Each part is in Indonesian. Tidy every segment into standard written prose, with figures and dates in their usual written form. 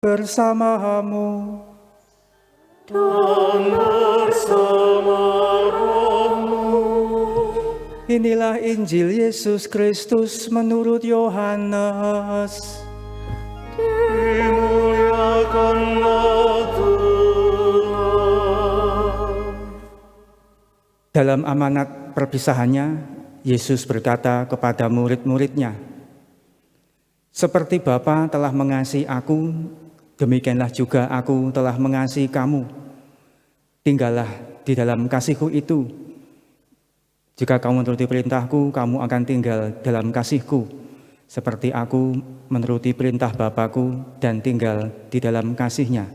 bersamamu dan bersama rohmu. Inilah Injil Yesus Kristus menurut Yohanes. Dimuliakanlah Tuhan. Dalam amanat perpisahannya, Yesus berkata kepada murid-muridnya, "Seperti Bapa telah mengasihi aku, demikianlah juga aku telah mengasihi kamu. Tinggallah di dalam kasihku itu. Jika kamu menuruti perintahku, kamu akan tinggal dalam kasihku, seperti aku menuruti perintah Bapakku dan tinggal di dalam kasihnya.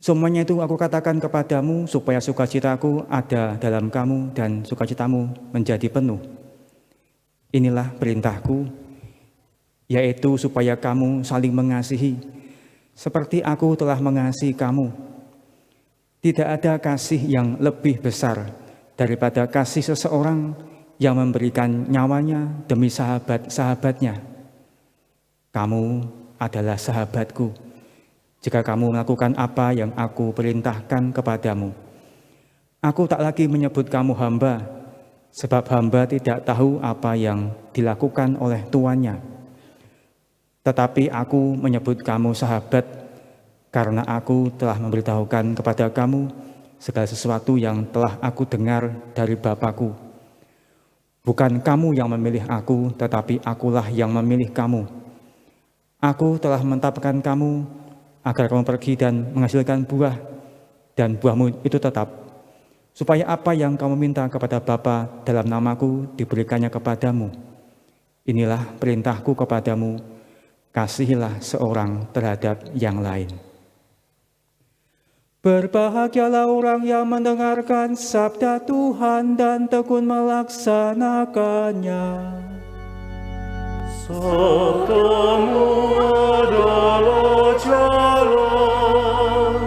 Semuanya itu aku katakan kepadamu, supaya sukacitaku ada dalam kamu dan sukacitamu menjadi penuh. Inilah perintahku, yaitu supaya kamu saling mengasihi, seperti aku telah mengasihi kamu. Tidak ada kasih yang lebih besar daripada kasih seseorang yang memberikan nyawanya demi sahabat-sahabatnya. Kamu adalah sahabatku, jika kamu melakukan apa yang aku perintahkan kepadamu. Aku tak lagi menyebut kamu hamba, sebab hamba tidak tahu apa yang dilakukan oleh tuannya. Tetapi aku menyebut kamu sahabat, karena aku telah memberitahukan kepada kamu segala sesuatu yang telah aku dengar dari Bapakku. Bukan kamu yang memilih aku, tetapi akulah yang memilih kamu. Aku telah menetapkan kamu agar kamu pergi dan menghasilkan buah, dan buahmu itu tetap, supaya apa yang kamu minta kepada Bapa dalam namaku diberikannya kepadamu. Inilah perintahku kepadamu, kasihilah seorang terhadap yang lain." Berbahagialah orang yang mendengarkan sabda Tuhan dan tekun melaksanakannya. Sabdamu adalah jalan,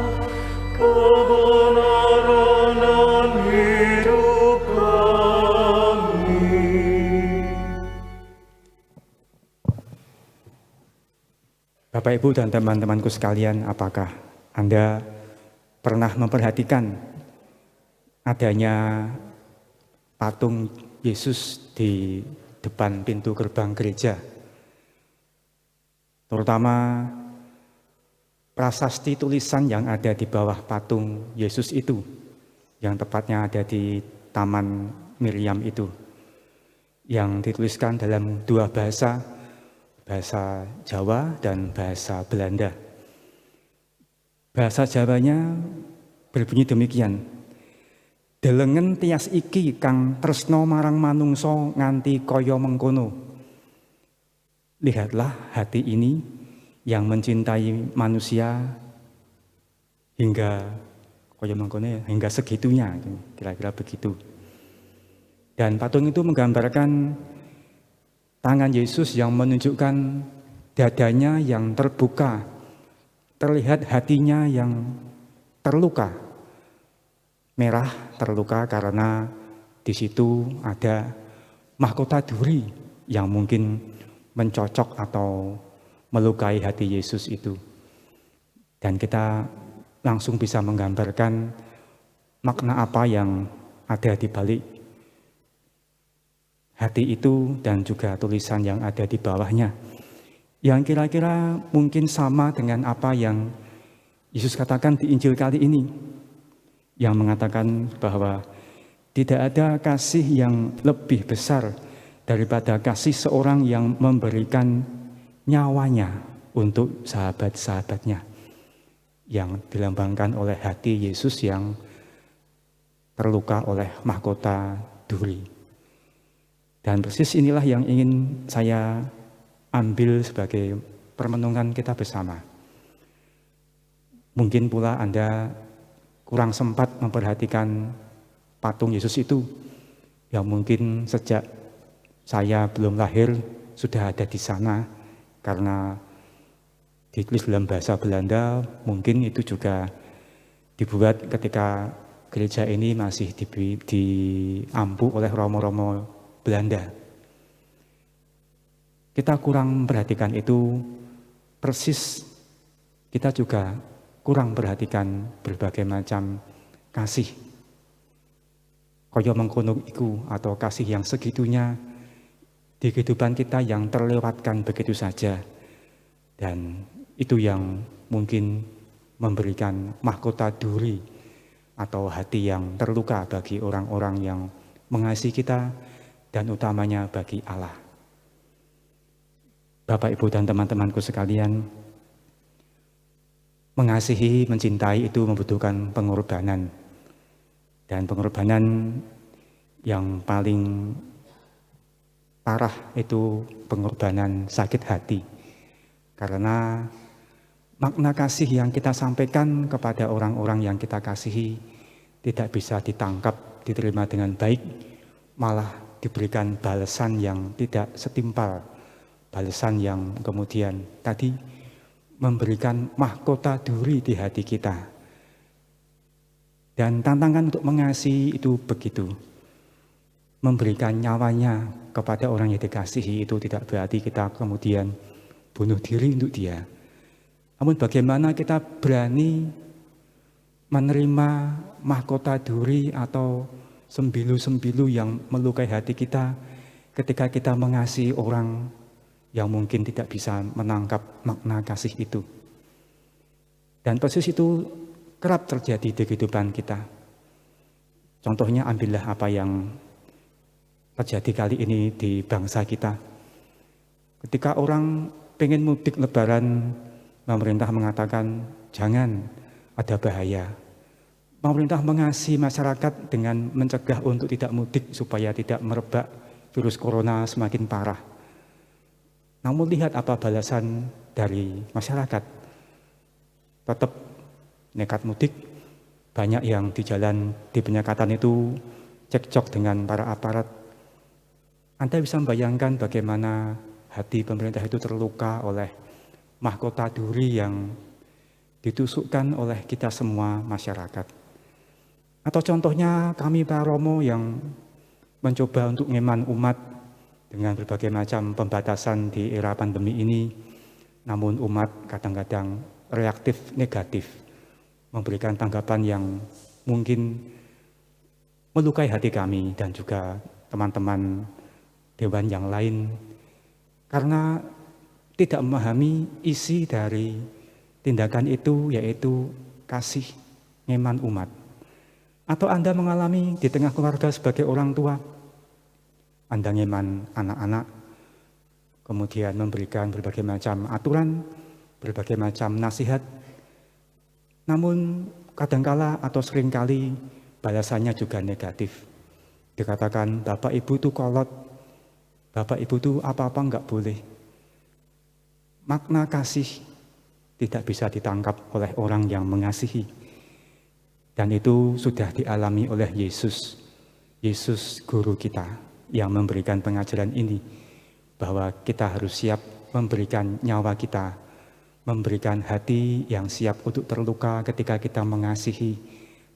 kebenaran dan hidup kami. Bapak, Ibu, dan teman-temanku sekalian, apakah Anda pernah memperhatikan adanya patung Yesus di depan pintu gerbang gereja? Terutama prasasti tulisan yang ada di bawah patung Yesus itu, yang tepatnya ada di Taman Miriam itu, yang dituliskan dalam dua bahasa Jawa dan bahasa Belanda. Bahasa Jawanya berbunyi demikian: "Delengen tias iki kang tresno marang manungso nganti kaya mengkono." Lihatlah hati ini yang mencintai manusia hingga kaya mengkono, hingga segitunya, kira-kira begitu. Dan patung itu menggambarkan tangan Yesus yang menunjukkan dadanya yang terbuka. Terlihat hatinya yang terluka, merah terluka karena di situ ada mahkota duri yang mungkin mencocok atau melukai hati Yesus itu. Dan kita langsung bisa menggambarkan makna apa yang ada di balik hati itu dan juga tulisan yang ada di bawahnya, yang kira-kira mungkin sama dengan apa yang Yesus katakan di Injil kali ini, yang mengatakan bahwa tidak ada kasih yang lebih besar daripada kasih seorang yang memberikan nyawanya untuk sahabat-sahabatnya, yang dilambangkan oleh hati Yesus yang terluka oleh mahkota duri. Dan persis inilah yang ingin saya ambil sebagai permenungan kita bersama. Mungkin pula Anda kurang sempat memperhatikan patung Yesus itu, yang mungkin sejak saya belum lahir sudah ada di sana, karena ditulis dalam bahasa Belanda. Mungkin itu juga dibuat ketika gereja ini masih diampu oleh romo-romo Belanda. Kita kurang memperhatikan itu persis kita juga kurang perhatikan berbagai macam kasih. Kaya mengkono iku atau kasih yang segitunya di kehidupan kita yang terlewatkan begitu saja. Dan itu yang mungkin memberikan mahkota duri atau hati yang terluka bagi orang-orang yang mengasihi kita dan utamanya bagi Allah. Bapak, Ibu, dan teman-temanku sekalian, mengasihi, mencintai itu membutuhkan pengorbanan. Dan pengorbanan yang paling parah itu pengorbanan sakit hati. Karena makna kasih yang kita sampaikan kepada orang-orang yang kita kasihi tidak bisa ditangkap, diterima dengan baik, malah diberikan balasan yang tidak setimpal, balasan yang kemudian tadi memberikan mahkota duri di hati kita. Dan tantangan untuk mengasihi itu begitu. Memberikan nyawanya kepada orang yang dikasihi itu tidak berarti kita kemudian bunuh diri untuk dia. Namun bagaimana kita berani menerima mahkota duri atau sembilu-sembilu yang melukai hati kita ketika kita mengasihi orang yang mungkin tidak bisa menangkap makna kasih itu. Dan proses itu kerap terjadi di kehidupan kita. Contohnya ambillah apa yang terjadi kali ini di bangsa kita. Ketika orang pengen mudik lebaran, pemerintah mengatakan jangan, ada bahaya. Pemerintah mengasihi masyarakat dengan mencegah untuk tidak mudik supaya tidak merebak virus corona semakin parah. Namun lihat apa balasan dari masyarakat. Tetap nekat mudik, banyak yang di jalan di penyekatan itu cekcok dengan para aparat. Anda bisa membayangkan bagaimana hati pemerintah itu terluka oleh mahkota duri yang ditusukkan oleh kita semua masyarakat. Atau contohnya kami Pak Romo yang mencoba untuk ngeman umat dengan berbagai macam pembatasan di era pandemi ini, namun umat kadang-kadang reaktif negatif, memberikan tanggapan yang mungkin melukai hati kami dan juga teman-teman dewan yang lain karena tidak memahami isi dari tindakan itu, yaitu kasih ngeman umat. Atau Anda mengalami di tengah keluarga sebagai orang tua, Anda ngeman anak-anak, kemudian memberikan berbagai macam aturan, berbagai macam nasihat, namun kadangkala atau seringkali balasannya juga negatif. Dikatakan Bapak Ibu itu kolot, Bapak Ibu itu apa-apa enggak boleh. Makna kasih tidak bisa ditangkap oleh orang yang mengasihi. Dan itu sudah dialami oleh Yesus. Yesus guru kita yang memberikan pengajaran ini. Bahwa kita harus siap memberikan nyawa kita, memberikan hati yang siap untuk terluka ketika kita mengasihi,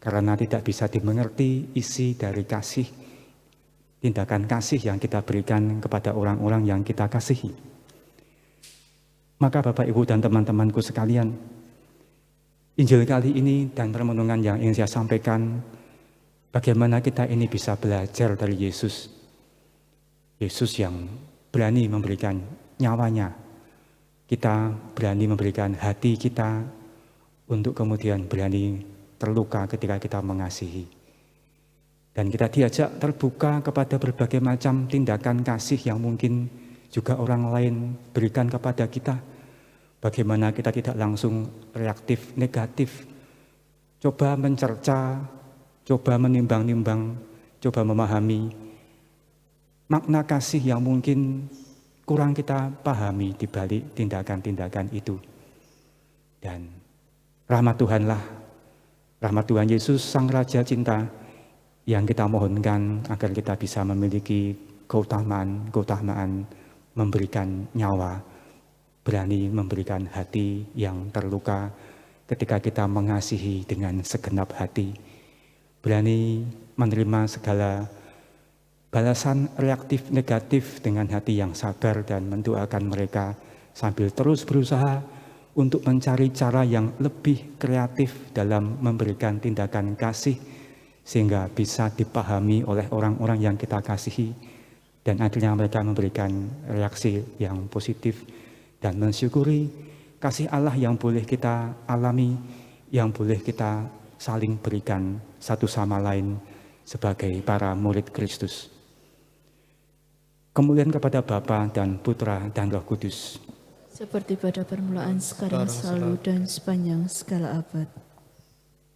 karena tidak bisa dimengerti isi dari kasih, tindakan kasih yang kita berikan kepada orang-orang yang kita kasihi. Maka Bapak, Ibu, dan teman-temanku sekalian, Injil kali ini dan permenungan yang ingin saya sampaikan, bagaimana kita ini bisa belajar dari Yesus. Yesus yang berani memberikan nyawanya, kita berani memberikan hati kita untuk kemudian berani terluka ketika kita mengasihi. Dan kita diajak terbuka kepada berbagai macam tindakan kasih yang mungkin juga orang lain berikan kepada kita. Bagaimana kita tidak langsung reaktif negatif. Coba mencerca, coba menimbang-nimbang, coba memahami makna kasih yang mungkin kurang kita pahami di balik tindakan-tindakan itu. Dan rahmat Tuhanlah, rahmat Tuhan Yesus Sang Raja Cinta yang kita mohonkan agar kita bisa memiliki keutamaan memberikan nyawa, berani memberikan hati yang terluka ketika kita mengasihi dengan segenap hati, berani menerima segala balasan reaktif negatif dengan hati yang sabar dan mendoakan mereka sambil terus berusaha untuk mencari cara yang lebih kreatif dalam memberikan tindakan kasih sehingga bisa dipahami oleh orang-orang yang kita kasihi dan akhirnya mereka memberikan reaksi yang positif dan mensyukuri kasih Allah yang boleh kita alami, yang boleh kita saling berikan satu sama lain sebagai para murid Kristus. Kemuliaan kepada Bapa dan Putra dan Roh Kudus. Seperti pada permulaan, sekarang, selalu, dan sepanjang segala abad.